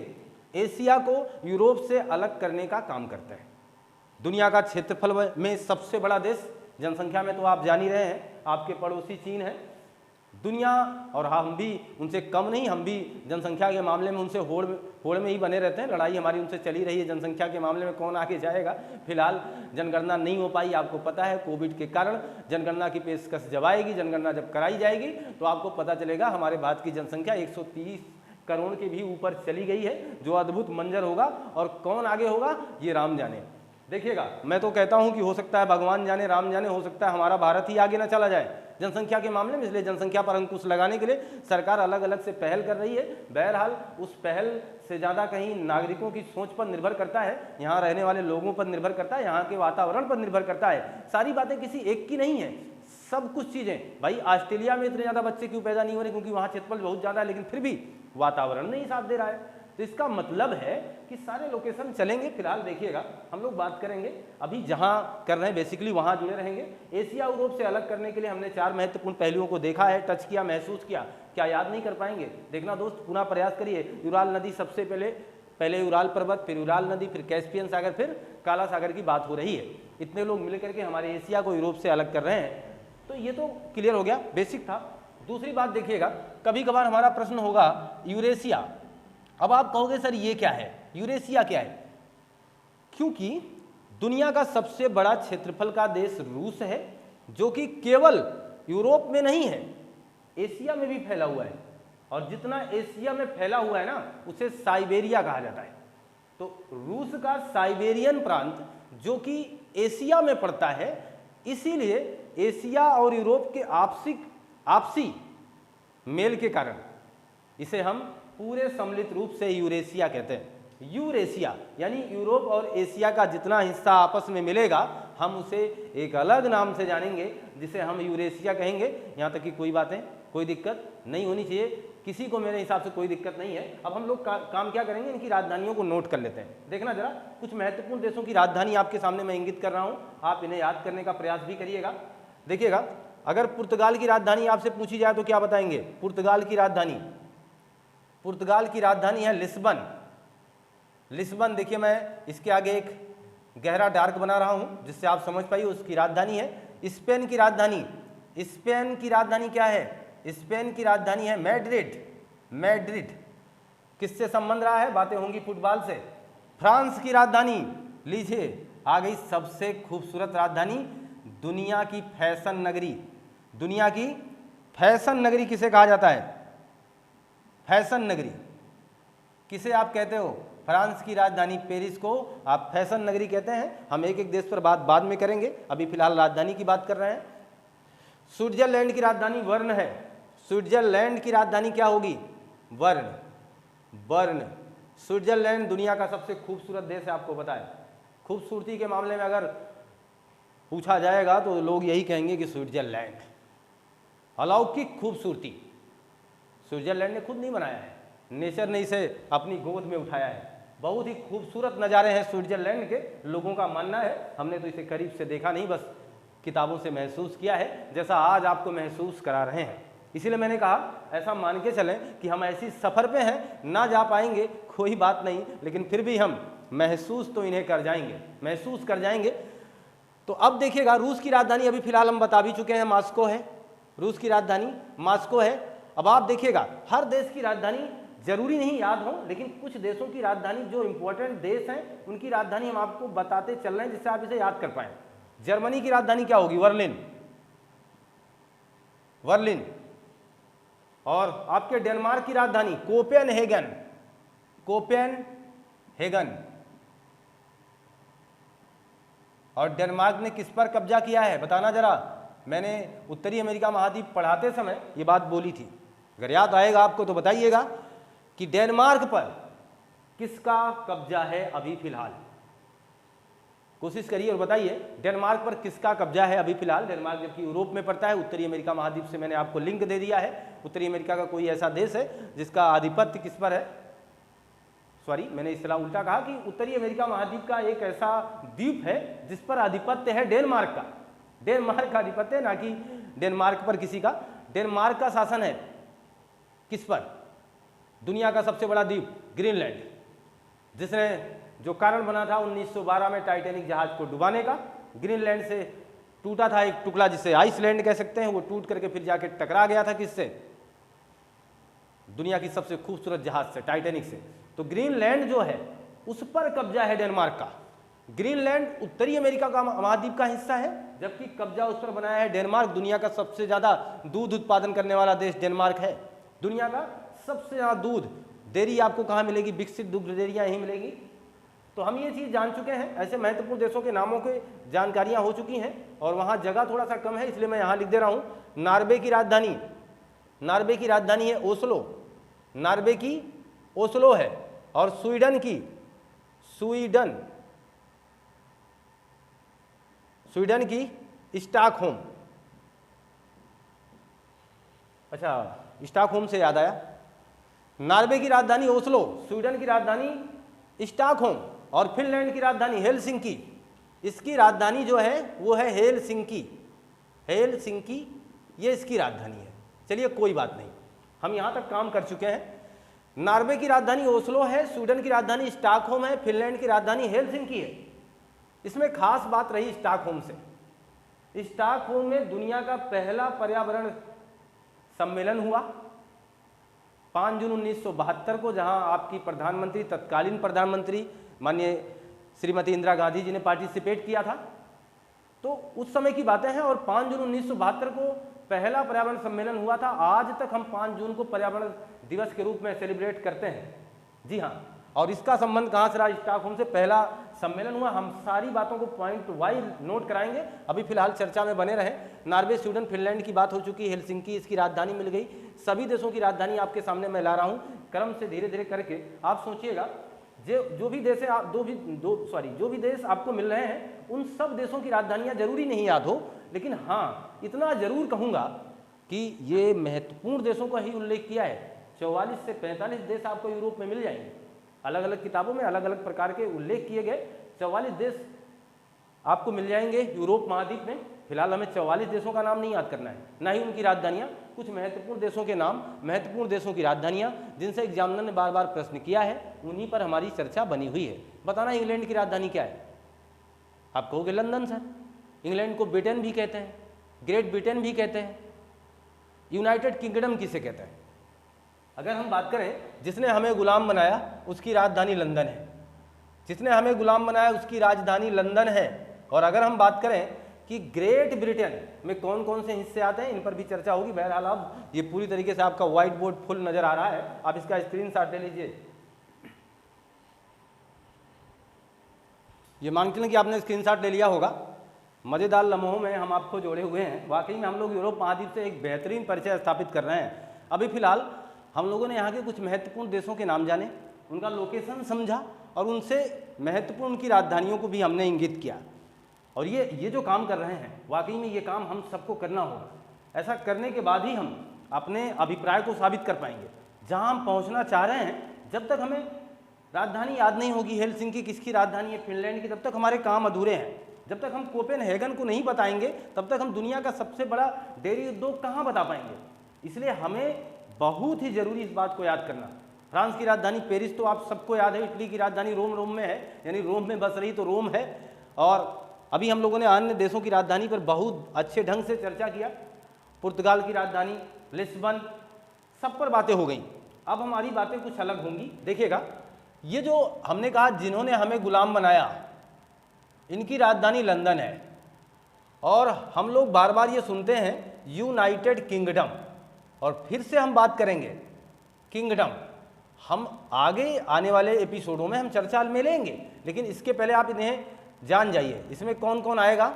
एशिया को यूरोप से अलग करने का काम करते हैं। दुनिया का क्षेत्रफल में सबसे बड़ा देश, जनसंख्या में तो आप जान ही रहे हैं, आपके पड़ोसी चीन है। दुनिया, और हम भी उनसे कम नहीं, हम भी जनसंख्या के मामले में उनसे होड़ में ही बने रहते हैं। लड़ाई हमारी उनसे चली रही है जनसंख्या के मामले में, कौन आगे जाएगा। फिलहाल जनगणना नहीं हो पाई, आपको पता है कोविड के कारण। जनगणना की पेशकश जब आएगी, जनगणना जब कराई जाएगी, तो आपको पता चलेगा हमारे भारत की जनसंख्या 130 करोड़ के भी ऊपर चली गई है। जो अद्भुत मंजर होगा और कौन आगे होगा ये राम जाने। देखिएगा, मैं तो कहता हूं कि हो सकता है भगवान जाने, राम जाने, हो सकता है हमारा भारत ही आगे ना चला जाए जनसंख्या के मामले में। इसलिए जनसंख्या पर अंकुश लगाने के लिए सरकार अलग अलग से पहल कर रही है। बहरहाल उस पहल से ज़्यादा कहीं नागरिकों की सोच पर निर्भर करता है, यहाँ रहने वाले लोगों पर निर्भर करता है, यहाँ के वातावरण पर निर्भर करता है। सारी बातें किसी एक की नहीं है, सब कुछ चीज़ें। भाई ऑस्ट्रेलिया में इतने ज़्यादा बच्चे क्यों पैदा नहीं हो रहे? क्योंकि वहाँ क्षेत्रफल बहुत ज़्यादा है, लेकिन फिर भी वातावरण नहीं साथ दे रहा है। तो इसका मतलब है कि सारे लोकेशन चलेंगे। फिलहाल देखिएगा हम लोग बात करेंगे अभी जहाँ कर रहे हैं बेसिकली वहाँ जुड़े रहेंगे। एशिया यूरोप से अलग करने के लिए हमने 4 महत्वपूर्ण पहलुओं को देखा है, टच किया, महसूस किया। क्या याद नहीं कर पाएंगे? देखना दोस्त, पुनः प्रयास करिए। यूराल नदी सबसे पहले यूराल पर्वत, फिर यूराल नदी, फिर कैस्पियन सागर, फिर काला सागर की बात हो रही है। इतने लोग मिल करके हमारे एशिया को यूरोप से अलग कर रहे हैं। तो ये तो क्लियर हो गया, बेसिक था। दूसरी बात देखिएगा, कभी कभार हमारा प्रश्न होगा यूरेशिया। अब आप कहोगे सर ये क्या है, यूरेशिया क्या है? क्योंकि दुनिया का सबसे बड़ा क्षेत्रफल का देश रूस है, जो कि केवल यूरोप में नहीं है, एशिया में भी फैला हुआ है। और जितना एशिया में फैला हुआ है ना, उसे साइबेरिया कहा जाता है। तो रूस का साइबेरियन प्रांत जो कि एशिया में पड़ता है, इसीलिए एशिया और यूरोप के आपसी मेल के कारण इसे हम पूरे सम्मिलित रूप से यूरेशिया कहते हैं। यूरेशिया यानी यूरोप और एशिया का जितना हिस्सा आपस में मिलेगा, हम उसे एक अलग नाम से जानेंगे, जिसे हम यूरेशिया कहेंगे। यहाँ तक कि कोई बातें, कोई दिक्कत नहीं होनी चाहिए किसी को, मेरे हिसाब से कोई दिक्कत नहीं है। अब हम लोग काम क्या करेंगे, इनकी राजधानियों को नोट कर लेते हैं। देखना जरा, कुछ महत्वपूर्ण देशों की राजधानी आपके सामने मैं इंगित कर रहा हूँ, आप इन्हें याद करने का प्रयास भी करिएगा। देखिएगा, अगर पुर्तगाल की राजधानी आपसे पूछी जाए तो क्या बताएंगे? पुर्तगाल की राजधानी है लिस्बन। लिस्बन, देखिए मैं इसके आगे एक गहरा डार्क बना रहा हूं जिससे आप समझ पाइए, उसकी राजधानी है। स्पेन की राजधानी क्या है? स्पेन की राजधानी है मैड्रिड। किससे संबंध रहा है? बातें होंगी फुटबॉल से। फ्रांस की राजधानी, लीजिए आ गई सबसे खूबसूरत राजधानी, दुनिया की फैशन नगरी किसे कहा जाता है? फैशन नगरी किसे आप कहते हो? फ्रांस की राजधानी पेरिस को आप फैशन नगरी कहते हैं। हम एक एक देश पर बात बाद में करेंगे, अभी फिलहाल राजधानी की बात कर रहे हैं। स्विट्जरलैंड की राजधानी बर्न है। स्विट्जरलैंड की राजधानी क्या होगी? बर्न। स्विट्जरलैंड दुनिया का सबसे खूबसूरत देश है, आपको पता है। खूबसूरती के मामले में अगर पूछा जाएगा तो लोग यही कहेंगे कि स्विट्जरलैंड, अलौकिक खूबसूरती। स्विट्जरलैंड ने खुद नहीं बनाया है, नेचर ने इसे अपनी गोद में उठाया है। बहुत ही खूबसूरत नज़ारे हैं स्विट्जरलैंड के, लोगों का मानना है। हमने तो इसे करीब से देखा नहीं, बस किताबों से महसूस किया है, जैसा आज आपको महसूस करा रहे हैं। इसीलिए मैंने कहा ऐसा मान के चलें कि हम ऐसी सफ़र पे हैं, ना जा पाएंगे कोई बात नहीं, लेकिन फिर भी हम महसूस तो इन्हें महसूस कर जाएंगे। तो अब देखिएगा, रूस की राजधानी अभी फिलहाल हम बता भी चुके हैं, मॉस्को है। रूस की राजधानी मॉस्को है। अब आप देखिएगा, हर देश की राजधानी जरूरी नहीं याद हो, लेकिन कुछ देशों की राजधानी, जो इंपॉर्टेंट देश हैं, उनकी राजधानी हम आपको बताते चल रहे हैं जिससे आप इसे याद कर पाएं। जर्मनी की राजधानी क्या होगी? बर्लिन। और आपके डेनमार्क की राजधानी कोपेनहेगन। और डेनमार्क ने किस पर कब्जा किया है बताना जरा। मैंने उत्तरी अमेरिका महाद्वीप पढ़ाते समय ये बात बोली थी, अगर याद आएगा आपको तो बताइएगा कि डेनमार्क पर किसका कब्जा है अभी फिलहाल। कोशिश करिए और बताइए, डेनमार्क पर किसका कब्जा है अभी फिलहाल। डेनमार्क जबकि यूरोप में पड़ता है, उत्तरी अमेरिका महाद्वीप से मैंने आपको लिंक दे दिया है। उत्तरी अमेरिका का कोई ऐसा देश है जिसका आधिपत्य किस पर है? सॉरी, मैंने इस तरह उल्टा कहा कि उत्तरी अमेरिका महाद्वीप का एक ऐसा द्वीप है जिस पर आधिपत्य है डेनमार्क का। डेनमार्क का आधिपत्य है, ना कि डेनमार्क पर किसी का। डेनमार्क का शासन है किस पर? दुनिया का सबसे बड़ा द्वीप ग्रीनलैंड, जिसने जो कारण बना था 1912 में टाइटैनिक जहाज को डुबाने का। ग्रीनलैंड से टूटा था एक टुकड़ा, जिसे आइसलैंड कह सकते हैं, वो टूट करके फिर जाके टकरा गया था किससे? दुनिया की सबसे खूबसूरत जहाज से, टाइटैनिक से। तो ग्रीनलैंड जो है उस पर कब्जा है डेनमार्क का। ग्रीनलैंड उत्तरी अमेरिका का महाद्वीप का हिस्सा है, जबकि कब्जा उस पर बनाया है डेनमार्क। दुनिया का सबसे ज्यादा दूध उत्पादन करने वाला देश डेनमार्क है। दुनिया का सबसे ज्यादा दूध डेयरी आपको कहाँ मिलेगी? विकसित दुग्ध डेयरियाँ यहीं मिलेगी। तो हम ये चीज़ जान चुके हैं, ऐसे महत्वपूर्ण देशों के नामों की जानकारियाँ हो चुकी हैं, और वहाँ जगह थोड़ा सा कम है, इसलिए मैं यहाँ लिख दे रहा हूँ। नॉर्वे की राजधानी है ओस्लो। नॉर्वे की ओस्लो है। और स्वीडन की स्टॉकहोम। अच्छा, स्टॉकहोम से याद आया, नॉर्वे की राजधानी ओस्लो, स्वीडन की राजधानी स्टॉकहोम और फिनलैंड की राजधानी हेलसिंकी। इसकी राजधानी जो है वो है हेलसिंकी। हेलसिंकी ये इसकी राजधानी है। चलिए कोई बात नहीं, हम यहाँ तक काम कर चुके हैं। नॉर्वे की राजधानी ओस्लो है, स्वीडन की राजधानी स्टॉकहोम है, फिनलैंड की राजधानी हेलसिंकी है। इसमें खास बात रही स्टॉकहोम से। स्टॉकहोम में दुनिया का पहला पर्यावरण सम्मेलन हुआ 5 जून 1972 को, जहां आपकी प्रधानमंत्री, तत्कालीन प्रधानमंत्री माननीय श्रीमती इंदिरा गांधी जी ने पार्टिसिपेट किया था। तो उस समय की बातें हैं और 5 जून 1972 को पहला पर्यावरण सम्मेलन हुआ था। आज तक हम 5 जून को पर्यावरण दिवस के रूप में सेलिब्रेट करते हैं। जी हाँ, और इसका संबंध कहाँ से रहा? स्टॉकहोम से पहला सम्मेलन हुआ। हम सारी बातों को पॉइंट वाइज नोट कराएंगे, अभी फिलहाल चर्चा में बने रहे। नॉर्वे, स्वीडन, फिनलैंड की बात हो चुकी, हेलसिंकी इसकी राजधानी मिल गई। सभी देशों की राजधानी आपके सामने मैं ला रहा हूँ क्रम से, धीरे धीरे करके। आप सोचिएगा जो भी देश है, आप जो भी देश आपको मिल रहे हैं, उन सब देशों की राजधानियाँ जरूरी नहीं याद हो, लेकिन हाँ इतना जरूर कहूँगा कि ये महत्वपूर्ण देशों का ही उल्लेख किया है। 44 से 45 देश आपको यूरोप में मिल जाएंगे। अलग अलग किताबों में अलग अलग प्रकार के उल्लेख किए गए 44 देश आपको मिल जाएंगे यूरोप महाद्वीप में। फिलहाल हमें 44 देशों का नाम नहीं याद करना है, ना ही उनकी राजधानियाँ, कुछ महत्वपूर्ण देशों के नाम, महत्वपूर्ण देशों की राजधानियाँ जिनसे एग्जामिनर ने बार बार प्रश्न किया है, उन्हीं पर हमारी चर्चा बनी हुई है। बताना इंग्लैंड की राजधानी क्या है? आप कहोगे लंदन सर। इंग्लैंड को ब्रिटेन भी कहते हैं, ग्रेट ब्रिटेन भी कहते हैं। यूनाइटेड किंगडम किसे कहते हैं? अगर हम बात करें, जिसने हमें गुलाम बनाया उसकी राजधानी लंदन है। जिसने हमें गुलाम बनाया उसकी राजधानी लंदन है। और अगर हम बात करें कि ग्रेट ब्रिटेन में कौन कौन से हिस्से आते हैं, इन पर भी चर्चा होगी। बहरहाल अब ये पूरी तरीके से आपका व्हाइट बोर्ड फुल नजर आ रहा है, आप इसका स्क्रीनशॉट ले लीजिए। ये मान के चलें कि आपने स्क्रीनशॉट ले लिया होगा। मज़ेदार लम्हों में हम आपको जोड़े हुए हैं। वाकई में हम लोग यूरोप महाद्वीप से एक बेहतरीन परिचय स्थापित कर रहे हैं। अभी फिलहाल हम लोगों ने यहाँ के कुछ महत्वपूर्ण देशों के नाम जाने, उनका लोकेशन समझा और उनसे महत्वपूर्ण उनकी राजधानियों को भी हमने इंगित किया। और ये जो काम कर रहे हैं, वाकई में ये काम हम सबको करना होगा। ऐसा करने के बाद ही हम अपने अभिप्राय को साबित कर पाएंगे। जहाँ हम पहुँचना चाह रहे हैं, जब तक हमें राजधानी याद नहीं होगी, हेलसिंकी किसकी राजधानी है, फिनलैंड की, तब तक हमारे काम अधूरे हैं। जब तक हम कोपेनहेगन को नहीं बताएंगे, तब तक हम दुनिया का सबसे बड़ा डेयरी उद्योग कहाँ बता पाएंगे। इसलिए हमें बहुत ही जरूरी इस बात को याद करना। फ्रांस की राजधानी पेरिस तो आप सबको याद है। इटली की राजधानी रोम में है, यानी रोम में बस रही तो रोम है। और अभी हम लोगों ने अन्य देशों की राजधानी पर बहुत अच्छे ढंग से चर्चा किया। पुर्तगाल की राजधानी लिस्बन, सब पर बातें हो गई। अब हमारी बातें कुछ अलग होंगी। देखिएगा, ये जो हमने कहा जिन्होंने हमें गुलाम बनाया, इनकी राजधानी लंदन है। और हम लोग बार बार ये सुनते हैं यूनाइटेड किंगडम, और फिर से हम बात करेंगे किंगडम। हम आगे आने वाले एपिसोडों में हम चर्चा में लेंगे, लेकिन इसके पहले आप इन्हें जान जाइए। इसमें कौन कौन आएगा,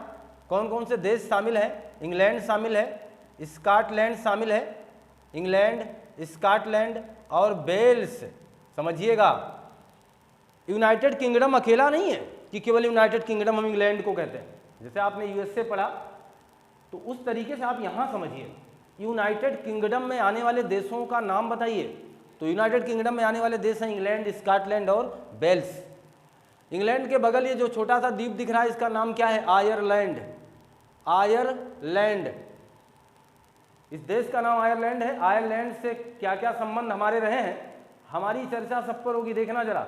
कौन कौन से देश शामिल हैं। इंग्लैंड शामिल है, स्कॉटलैंड शामिल है, इंग्लैंड, स्कॉटलैंड और वेल्स। समझिएगा, यूनाइटेड किंगडम अकेला नहीं है कि केवल यूनाइटेड किंगडम हम इंग्लैंड को कहते हैं। जैसे आपने यूएसए पढ़ा, तो उस तरीके से आप यहाँ समझिए। यूनाइटेड किंगडम में आने वाले देशों का नाम बताइए। तो यूनाइटेड किंगडम में आने वाले देश हैं इंग्लैंड, स्कॉटलैंड और वेल्स। इंग्लैंड के बगल ये जो छोटा सा द्वीप दिख रहा है, इसका नाम क्या है? आयरलैंड। आयरलैंड, इस देश का नाम आयरलैंड है। आयरलैंड से क्या क्या संबंध हमारे रहे हैं, हमारी चर्चा सब पर होगी। देखना जरा,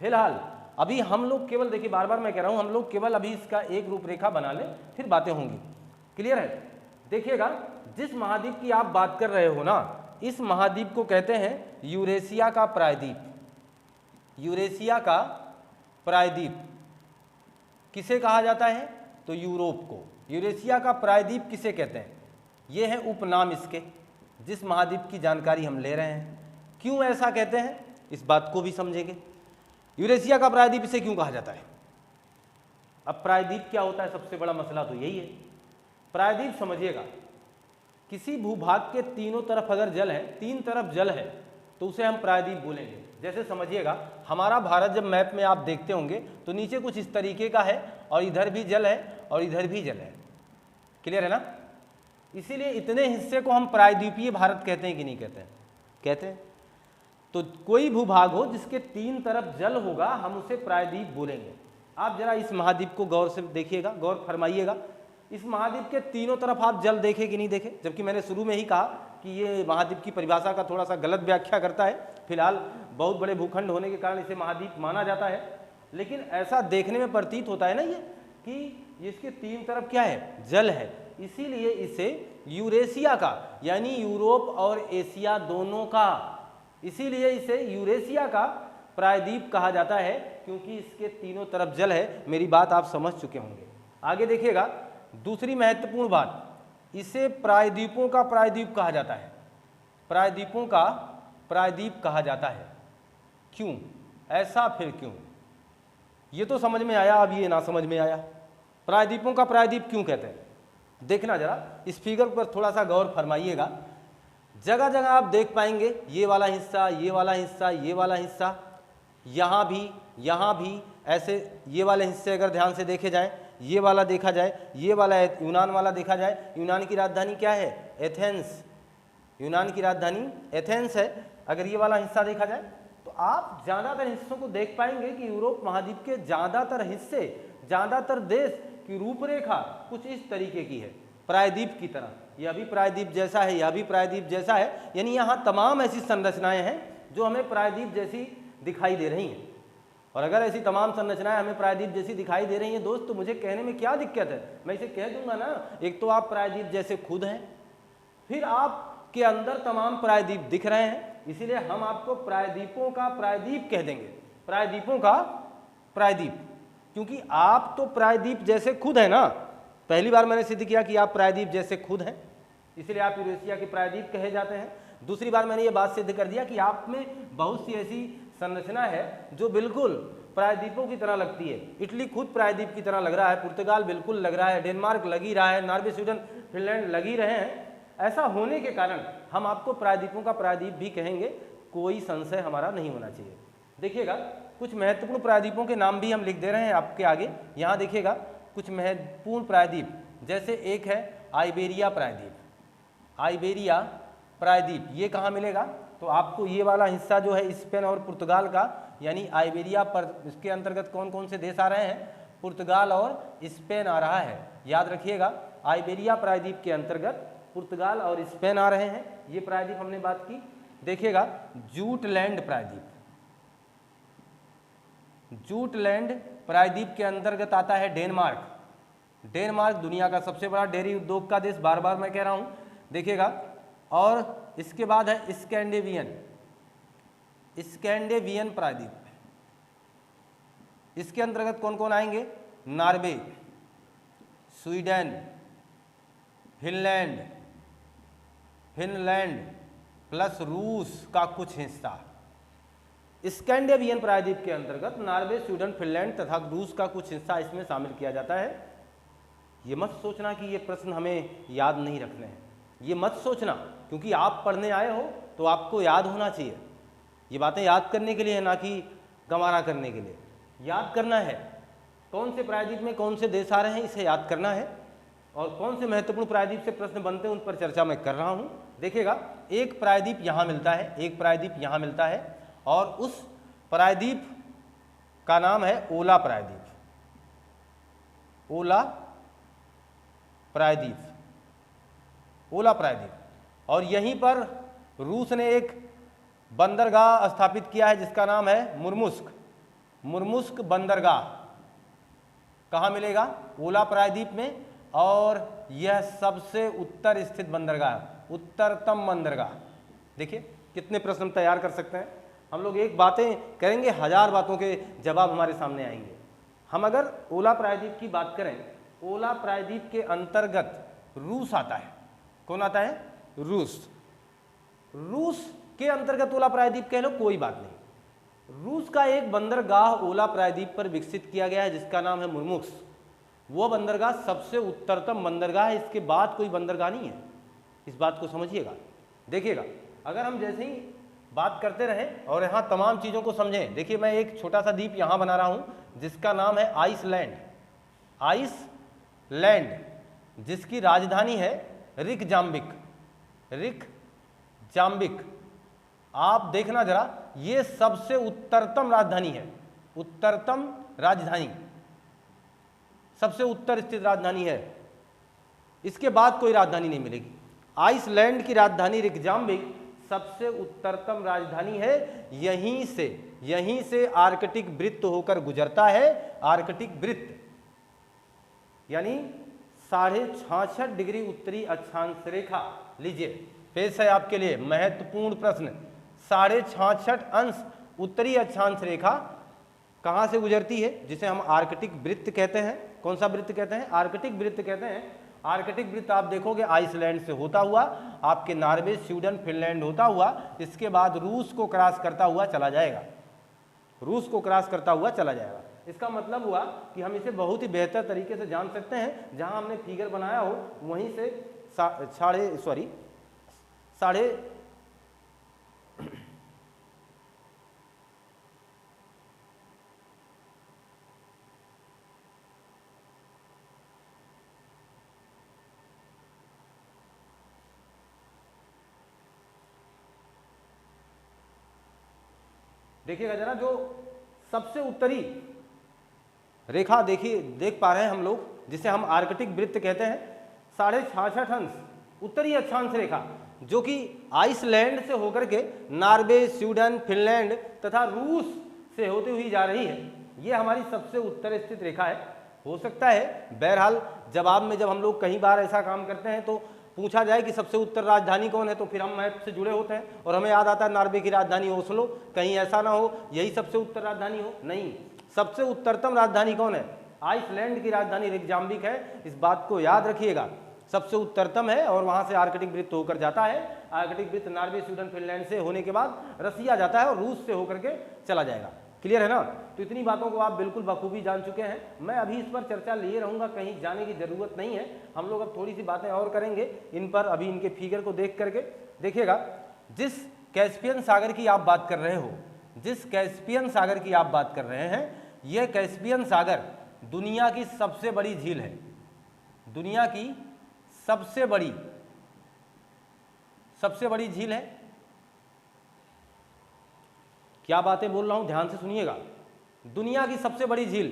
फिलहाल अभी हम लोग केवल, देखिए बार बार मैं कह रहा हूँ, हम लोग केवल अभी इसका एक रूपरेखा बना लें, फिर बातें होंगी। क्लियर है? देखिएगा, जिस महाद्वीप की आप बात कर रहे हो ना, इस महाद्वीप को कहते हैं यूरेशिया का प्रायद्वीप। यूरेशिया का प्रायद्वीप किसे कहा जाता है? तो यूरोप को। यूरेशिया का प्रायद्वीप किसे कहते हैं? ये है उपनाम इसके, जिस महाद्वीप की जानकारी हम ले रहे हैं। क्यों ऐसा कहते हैं, इस बात को भी समझेंगे। यूरेशिया का प्रायद्वीप इसे क्यों कहा जाता है? अब प्रायद्वीप क्या होता है, सबसे बड़ा मसला तो यही है। प्रायद्वीप समझिएगा, किसी भूभाग के तीनों तरफ अगर जल है, तीन तरफ जल है, तो उसे हम प्रायद्वीप बोलेंगे। जैसे समझिएगा, हमारा भारत जब मैप में आप देखते होंगे तो नीचे कुछ इस तरीके का है, और इधर भी जल है और इधर भी जल है। क्लियर है ना? इसीलिए इतने हिस्से को हम प्रायद्वीपीय भारत कहते हैं कि नहीं कहते हैं? कहते हैं। तो कोई भूभाग हो जिसके 3 तरफ जल होगा, हम उसे प्रायद्वीप बोलेंगे। आप जरा इस महाद्वीप को गौर से देखिएगा, गौर फरमाइएगा, इस महाद्वीप के तीनों तरफ आप जल देखे कि नहीं देखे? जबकि मैंने शुरू में ही कहा कि ये महाद्वीप की परिभाषा का थोड़ा सा गलत व्याख्या करता है। फिलहाल बहुत बड़े भूखंड होने के कारण इसे महाद्वीप माना जाता है, लेकिन ऐसा देखने में प्रतीत होता है ना ये कि इसके 3 तरफ क्या है? जल है। इसीलिए इसे यूरेशिया का, यानी यूरोप और एशिया दोनों का, इसीलिए इसे यूरेशिया का प्रायद्वीप कहा जाता है, क्योंकि इसके तीनों तरफ जल है। मेरी बात आप समझ चुके होंगे। आगे देखिएगा, दूसरी महत्वपूर्ण बात, इसे प्रायद्वीपों का प्रायद्वीप कहा जाता है। प्रायद्वीपों का प्रायद्वीप कहा जाता है। क्यों? ऐसा फिर क्यों? ये तो समझ में आया, अब ये ना समझ में आया। प्रायद्वीपों का प्रायद्वीप क्यों कहते हैं? देखना जरा, इस फिगर पर थोड़ा सा गौर फरमाइएगा। जगह जगह आप देख पाएंगे ये वाला हिस्सा, ये वाला हिस्सा, ये वाला हिस्सा, यहाँ भी ऐसे ये वाले हिस्से अगर ध्यान से देखे जाएं, ये वाला देखा जाए, ये वाला यूनान वाला देखा जाए। यूनान की राजधानी क्या है? एथेंस। यूनान की राजधानी एथेंस है। अगर ये वाला हिस्सा देखा जाए तो आप ज़्यादातर हिस्सों को देख पाएंगे कि यूरोप महाद्वीप के ज़्यादातर हिस्से, ज़्यादातर देश की रूपरेखा कुछ इस तरीके की है, प्रायद्वीप की तरह। यह भी प्रायद्वीप जैसा है, यह भी प्रायद्वीप जैसा है, यानी यहाँ तमाम ऐसी संरचनाएं हैं जो हमें प्रायद्वीप जैसी दिखाई दे रही हैं। और अगर ऐसी तमाम संरचनाएं हमें प्रायद्वीप जैसी दिखाई दे रही हैं दोस्त, तो मुझे कहने में क्या दिक्कत है? मैं इसे कह दूंगा ना, एक तो आप प्रायद्वीप जैसे खुद हैं, फिर आपके अंदर तमाम प्रायद्वीप दिख रहे हैं, इसीलिए हम आपको प्रायद्वीपों का प्रायद्वीप कह देंगे। प्रायद्वीपों का प्रायद्वीप, क्योंकि आप तो प्रायद्वीप जैसे खुद है ना। पहली बार मैंने सिद्ध किया कि आप प्रायद्वीप जैसे खुद हैं, इसलिए आप यूरेशिया के प्रायद्वीप कहे जाते हैं। दूसरी बार मैंने ये बात सिद्ध कर दिया कि आप में बहुत सी ऐसी संरचना है जो बिल्कुल प्रायद्वीपों की तरह लगती है। इटली खुद प्रायद्वीप की तरह लग रहा है, पुर्तगाल बिल्कुल लग रहा है, डेनमार्क लग ही रहा है, नॉर्वे, स्वीडन, फिनलैंड लग ही रहे हैं। ऐसा होने के कारण हम आपको प्रायद्वीपों का प्रायद्वीप भी कहेंगे, कोई संशय हमारा नहीं होना चाहिए। देखिएगा, कुछ महत्वपूर्ण प्रायद्वीपों के नाम भी हम लिख दे रहे हैं आपके आगे। यहाँ देखिएगा कुछ महत्वपूर्ण प्रायद्वीप, जैसे एक है आइबेरिया प्रायद्वीप। आइबेरिया प्रायद्वीप ये कहाँ मिलेगा? तो आपको ये वाला हिस्सा जो है स्पेन और पुर्तगाल का, यानी आइबेरिया पर, इसके अंतर्गत कौन कौन से देश आ रहे हैं? पुर्तगाल और स्पेन आ रहा है। याद रखिएगा, आइबेरिया प्रायद्वीप के अंतर्गत पुर्तगाल और स्पेन आ रहे हैं। ये प्रायद्वीप हमने बात की। देखिएगा, जूटलैंड प्रायद्वीप। जूटलैंड प्रायद्वीप के अंतर्गत आता है डेनमार्क। डेनमार्क दुनिया का सबसे बड़ा डेयरी उद्योग का देश, बार बार मैं कह रहा हूँ। देखिएगा, और इसके बाद है स्कैंडेवियन प्रायद्वीप। इसके अंतर्गत कौन कौन आएंगे? नॉर्वे, स्वीडन, फिनलैंड प्लस रूस का कुछ हिस्सा। स्कैंडेवियन प्रायद्वीप के अंतर्गत नॉर्वे, स्वीडन, फिनलैंड तथा रूस का कुछ हिस्सा इसमें शामिल किया जाता है। ये मत सोचना कि ये प्रश्न हमें याद नहीं रखने हैं, ये मत सोचना, क्योंकि आप पढ़ने आए हो तो आपको याद होना चाहिए। ये बातें याद करने के लिए है, ना कि गंवारा करने के लिए। याद करना है कौन से प्रायद्वीप में कौन से देश आ रहे हैं, इसे याद करना है। और कौन से महत्वपूर्ण प्रायद्वीप से प्रश्न बनते हैं उन पर चर्चा मैं कर रहा हूँ। देखिएगा, एक प्रायद्वीप यहाँ मिलता है, एक प्रायद्वीप यहाँ मिलता है, और उस प्रायद्वीप का नाम है ओला प्रायद्वीप। ओला प्रायद्वीप, ओला प्रायद्वीप। और यहीं पर रूस ने एक बंदरगाह स्थापित किया है जिसका नाम है मुर्मुस्क। मुर्मुस्क बंदरगाह कहाँ मिलेगा? ओला प्रायद्वीप में। और यह सबसे उत्तर स्थित बंदरगाह, उत्तरतम बंदरगाह। देखिए कितने प्रश्न तैयार कर सकते हैं हम लोग। एक बातें करेंगे, 1000 बातों के जवाब हमारे सामने आएंगे। हम अगर ओला प्रायद्वीप की बात करें, ओला प्रायद्वीप के अंतर्गत रूस आता है। कौन आता है? रूस। रूस के अंतर्गत ओला प्रायद्वीप कह लो, कोई बात नहीं। रूस का एक बंदरगाह ओला प्रायद्वीप पर विकसित किया गया है जिसका नाम है मुर्मुस्क। वो बंदरगाह सबसे उत्तरतम बंदरगाह है, इसके बाद कोई बंदरगाह नहीं है। इस बात को समझिएगा। देखिएगा, अगर हम जैसे ही बात करते रहें और यहाँ तमाम चीज़ों को समझें। देखिए, मैं एक छोटा सा द्वीप यहाँ बना रहा हूँ जिसका नाम है आइसलैंड। आइसलैंड, जिसकी राजधानी है रिकजाम्बिक। रिकजाम्बिक। आप देखना जरा, ये सबसे उत्तरतम राजधानी है, उत्तरतम राजधानी, सबसे उत्तर स्थित राजधानी है। इसके बाद कोई राजधानी नहीं मिलेगी। आइसलैंड की राजधानी रिकजाम्बिक सबसे उत्तरतम राजधानी है। यहीं से आर्कटिक वृत्त होकर गुजरता है। आर्कटिक वृत्त यानी 66.5 डिग्री उत्तरी अक्षांश रेखा। लीजिए पेश है आपके लिए महत्वपूर्ण प्रश्न। 66.5 अंश उत्तरी अक्षांश रेखा कहां से गुजरती है, जिसे हम आर्कटिक वृत्त कहते हैं। कौन सा वृत्त कहते हैं? आर्कटिक वृत्त कहते हैं। आर्कटिक वृत्त आप देखोगे आइसलैंड से होता हुआ आपके नॉर्वे, स्वीडन, फिनलैंड होता हुआ इसके बाद रूस को क्रॉस करता हुआ चला जाएगा। रूस को क्रॉस करता हुआ चला जाएगा। इसका मतलब हुआ कि हम इसे बहुत ही बेहतर तरीके से जान सकते हैं। जहां हमने फिगर बनाया हो वहीं से साढ़े देखिएगा जरा, जो सबसे उत्तरी रेखा देख पा रहे हैं हम लोग, जिसे हम आर्कटिक वृत्त कहते हैं, 66.5 अंश उत्तरी अक्षांश रेखा, जो कि आइसलैंड से होकर के नॉर्वे, स्वीडन, फिनलैंड तथा रूस से होती हुई जा रही है। ये हमारी सबसे उत्तर स्थित रेखा है। हो सकता है बहरहाल जवाब में जब हम लोग कई बार ऐसा काम करते हैं तो पूछा जाए कि सबसे उत्तर राजधानी कौन है, तो फिर हम मैप से जुड़े होते हैं और हमें याद आता है नॉर्वे की राजधानी ओस्लो। कहीं ऐसा ना हो यही सबसे उत्तर राजधानी हो, नहीं। सबसे उत्तरतम राजधानी कौन है? आइसलैंड की राजधानी रिकजाम्बिक है। इस बात को याद रखिएगा, सबसे उत्तरतम है और वहां से आर्कटिक वृत्त होकर जाता है। आर्कटिक वृत्त नॉर्वे, स्वीडन, फिनलैंड से होने के बाद रसिया जाता है और रूस से होकर के चला जाएगा। क्लियर है ना? तो इतनी बातों को आप बिल्कुल बखूबी जान चुके हैं। मैं अभी इस पर चर्चा लिए रहूंगा, कहीं जाने की जरूरत नहीं है। हम लोग अब थोड़ी सी बातें और करेंगे इन पर, अभी इनके फिगर को देख करके। देखिएगा, जिस कैस्पियन सागर की आप बात कर रहे हो, जिस कैस्पियन सागर की आप बात कर रहे हैं, यह कैस्पियन सागर दुनिया की सबसे बड़ी झील है। दुनिया की सबसे बड़ी झील है। क्या बातें बोल रहा हूं, ध्यान से सुनिएगा। दुनिया की सबसे बड़ी झील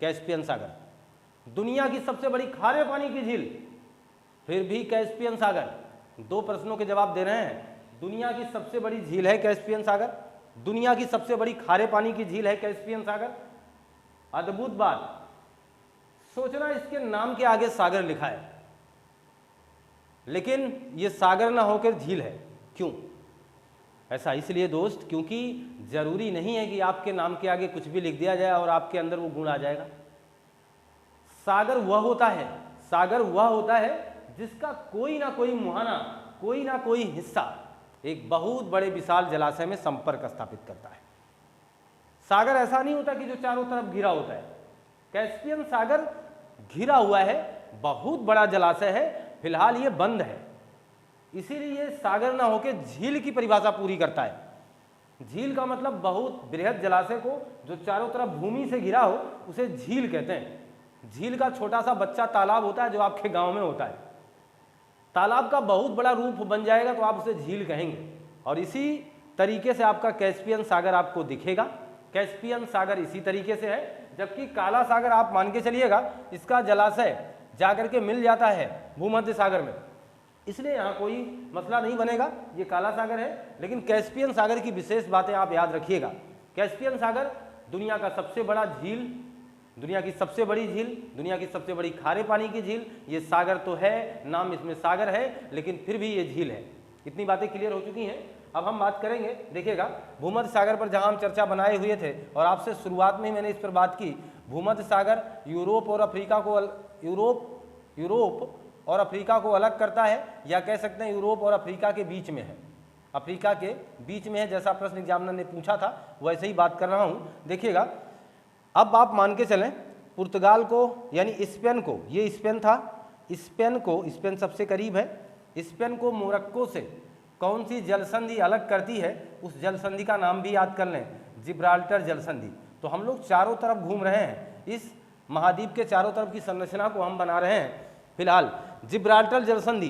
कैस्पियन सागर, दुनिया की सबसे बड़ी खारे पानी की झील, फिर भी कैस्पियन सागर। दो प्रश्नों के जवाब दे रहे हैं। दुनिया की सबसे बड़ी झील है कैस्पियन सागर, दुनिया की सबसे बड़ी खारे पानी की झील है कैस्पियन सागर। अद्भुत बात, सोचना इसके नाम के आगे सागर लिखा है, लेकिन यह सागर ना होकर झील है। क्यों? ऐसा इसलिए दोस्त, क्योंकि जरूरी नहीं है कि आपके नाम के आगे कुछ भी लिख दिया जाए और आपके अंदर वो गुण आ जाएगा। सागर वह होता है जिसका कोई ना कोई मुहाना, कोई ना कोई हिस्सा एक बहुत बड़े विशाल जलाशय में संपर्क स्थापित करता है। सागर ऐसा नहीं होता कि जो चारों तरफ घिरा होता है। कैस्पियन सागर घिरा हुआ है, बहुत बड़ा जलाशय है, फिलहाल ये बंद है, इसीलिए ये सागर ना होकर झील की परिभाषा पूरी करता है। झील का मतलब बहुत बृहद जलाशय को जो चारों तरफ भूमि से घिरा हो उसे झील कहते हैं। झील का छोटा सा बच्चा तालाब होता है जो आपके गांव में होता है। तालाब का बहुत बड़ा रूप बन जाएगा तो आप उसे झील कहेंगे। और इसी तरीके से आपका कैस्पियन सागर आपको दिखेगा। कैस्पियन सागर इसी तरीके से है, जबकि काला सागर आप मान के चलिएगा इसका जलाशय जाकर के मिल जाता है भूमध्य सागर में, इसलिए यहाँ कोई मसला नहीं बनेगा। ये काला सागर है, लेकिन कैस्पियन सागर की विशेष बातें आप याद रखिएगा। कैस्पियन सागर दुनिया का सबसे बड़ा झील, दुनिया की सबसे बड़ी झील, दुनिया की सबसे बड़ी खारे पानी की झील। ये सागर तो है, नाम इसमें सागर है, लेकिन फिर भी ये झील है। इतनी बातें क्लियर हो चुकी हैं। अब हम बात करेंगे, देखिएगा, भूमध्य सागर पर जहाँ हम चर्चा बनाए हुए थे और आपसे शुरुआत में मैंने इस पर बात की। भूमध्य सागर यूरोप और अफ्रीका को अलग करता है, या कह सकते हैं यूरोप और अफ्रीका के बीच में है। अफ्रीका के बीच में है, जैसा प्रश्न एग्जामिनर ने पूछा था वैसे ही बात कर रहा हूं। देखिएगा, अब आप मान के चलें पुर्तगाल को यानी स्पेन को, ये स्पेन था, स्पेन सबसे करीब है। स्पेन को मोरक्को से कौन सी जलसंधि अलग करती है, उस जलसंधि का नाम भी याद कर लें, जिब्राल्टर जलसंधि। तो हम लोग चारों तरफ घूम रहे हैं, इस महाद्वीप के चारों तरफ की संरचना को हम बना रहे हैं। फिलहाल जिब्राल्टर जलसंधि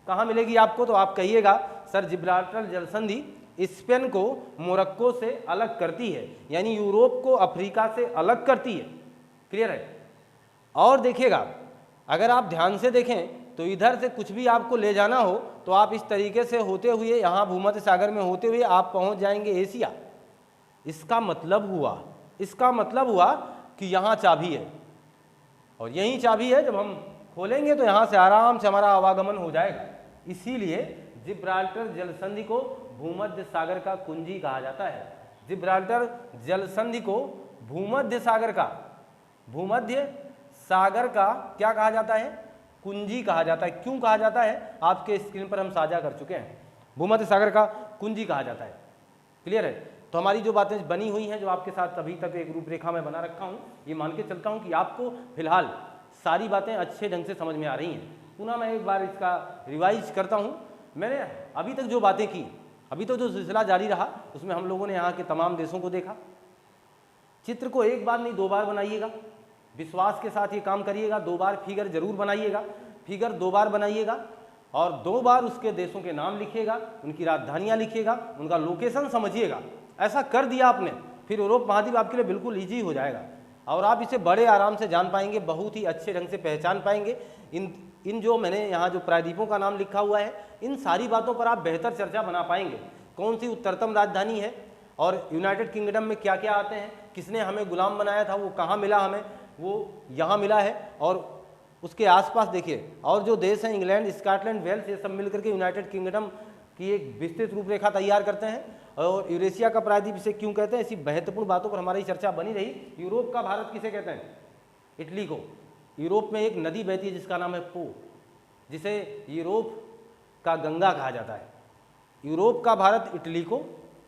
कहाँ मिलेगी आपको, तो आप कहिएगा सर जिब्राल्टर जलसंधि स्पेन को मोरक्को से अलग करती है, यानी यूरोप को अफ्रीका से अलग करती है। क्लियर है? और देखिएगा, अगर आप ध्यान से देखें तो इधर से कुछ भी आपको ले जाना हो तो आप इस तरीके से होते हुए यहाँ भूमध्य सागर में होते हुए आप पहुँच जाएंगे एशिया। इसका मतलब हुआ कि यहाँ चाबी है, और यही चाबी है, जब हम खोलेंगे तो यहाँ से आराम से हमारा आवागमन हो जाएगा। इसीलिए जिब्राल्टर जलसंधि को भूमध्य सागर का कुंजी कहा जाता है। जिब्राल्टर जलसंधि को भूमध्य सागर का क्या कहा जाता है? कुंजी कहा जाता है। क्यों कहा जाता है? आपके स्क्रीन पर हम साझा कर चुके हैं। भूमध्य सागर का कुंजी कहा जाता है। क्लियर है? तो हमारी जो बातें बनी हुई हैं, जो आपके साथ अभी तक एक रूपरेखा में बना रखा हूँ, ये मान के चलता हूँ कि आपको फिलहाल सारी बातें अच्छे ढंग से समझ में आ रही हैं। पुनः मैं एक बार इसका रिवाइज करता हूँ। मैंने अभी तक जो बातें की, अभी तो जो सिलसिला जारी रहा, उसमें हम लोगों ने यहाँ के तमाम देशों को देखा। चित्र को एक बार नहीं 2 बार बनाइएगा, विश्वास के साथ ये काम करिएगा। 2 बार फिगर जरूर बनाइएगा, फिगर 2 बार बनाइएगा, और 2 बार उसके देशों के नाम लिखिएगा, उनकी राजधानियाँ लिखिएगा, उनका लोकेशन समझिएगा। ऐसा कर दिया आपने, फिर यूरोप महाद्वीप आपके लिए बिल्कुल ईजी हो जाएगा, और आप इसे बड़े आराम से जान पाएंगे, बहुत ही अच्छे ढंग से पहचान पाएंगे। इन जो मैंने यहाँ जो प्रायद्वीपों का नाम लिखा हुआ है, इन सारी बातों पर आप बेहतर चर्चा बना पाएंगे। कौन सी उत्तरतम राजधानी है, और यूनाइटेड किंगडम में क्या क्या आते हैं, किसने हमें गुलाम बनाया था, वो कहाँ मिला हमें, वो यहाँ मिला है, और उसके आसपास देखिए और जो देश हैं, इंग्लैंड, स्कॉटलैंड, वेल्स, ये सब मिलकर के यूनाइटेड किंगडम की एक विस्तृत रूपरेखा तैयार करते हैं। और यूरेशिया का प्रायद्वीप इसे क्यों कहते हैं, ऐसी महत्वपूर्ण बातों पर हमारी चर्चा बनी रही। यूरोप का भारत किसे कहते हैं? इटली को। यूरोप में एक नदी बहती है जिसका नाम है पो, जिसे यूरोप का गंगा कहा जाता है। यूरोप का भारत इटली को,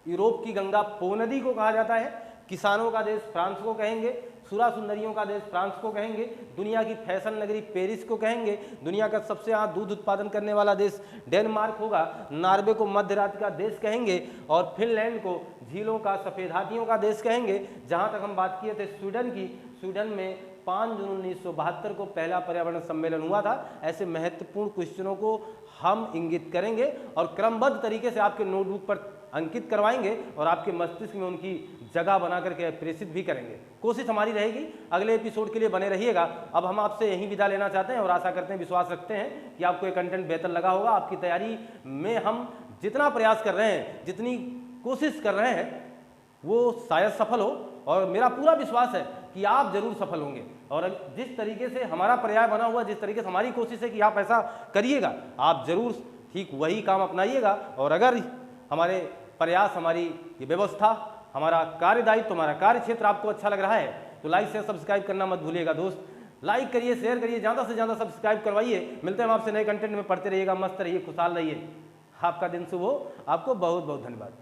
यूरोप की गंगा पो नदी को कहा जाता है। किसानों का देश फ्रांस को कहेंगे, सुरा सुंदरियों का देश फ्रांस को कहेंगे, दुनिया की फैशन नगरी पेरिस को कहेंगे, दुनिया का सबसे ज़्यादा दूध उत्पादन करने वाला देश डेनमार्क होगा, नॉर्वे को मध्य रात्रि का देश कहेंगे, और फिनलैंड को झीलों का, सफ़ेद हाथियों का देश कहेंगे। जहाँ तक हम बात किए थे स्वीडन की, स्वीडन में 5 जून 1972 को पहला पर्यावरण सम्मेलन हुआ था। ऐसे महत्वपूर्ण क्वेश्चनों को हम इंगित करेंगे और क्रमबद्ध तरीके से आपके नोटबुक पर अंकित करवाएंगे, और आपके मस्तिष्क में उनकी जगह बना करके प्रेषित भी करेंगे। कोशिश हमारी रहेगी। अगले एपिसोड के लिए बने रहिएगा। अब हम आपसे यहीं विदा लेना चाहते हैं, और आशा करते हैं, विश्वास रखते हैं कि आपको ये कंटेंट बेहतर लगा होगा। आपकी तैयारी में हम जितना प्रयास कर रहे हैं, जितनी कोशिश कर रहे हैं, वो शायद सफल हो, और मेरा पूरा विश्वास है कि आप जरूर सफल होंगे। और जिस तरीके से हमारा पर्याय बना हुआ, जिस तरीके से हमारी कोशिश है कि आप ऐसा करिएगा, आप जरूर ठीक वही काम अपनाइएगा। और अगर हमारे प्रयास, हमारी ये व्यवस्था, हमारा कार्यदायित्व, हमारा कार्य क्षेत्र आपको अच्छा लग रहा है, तो लाइक शेयर सब्सक्राइब करना मत भूलिएगा दोस्त। लाइक करिए, शेयर करिए, ज़्यादा से ज़्यादा सब्सक्राइब करवाइए। मिलते हैं हम आपसे नए कंटेंट में। पढ़ते रहिएगा, मस्त रहिए, खुशहाल रहिए। आपका दिन शुभ हो। आपको बहुत बहुत धन्यवाद।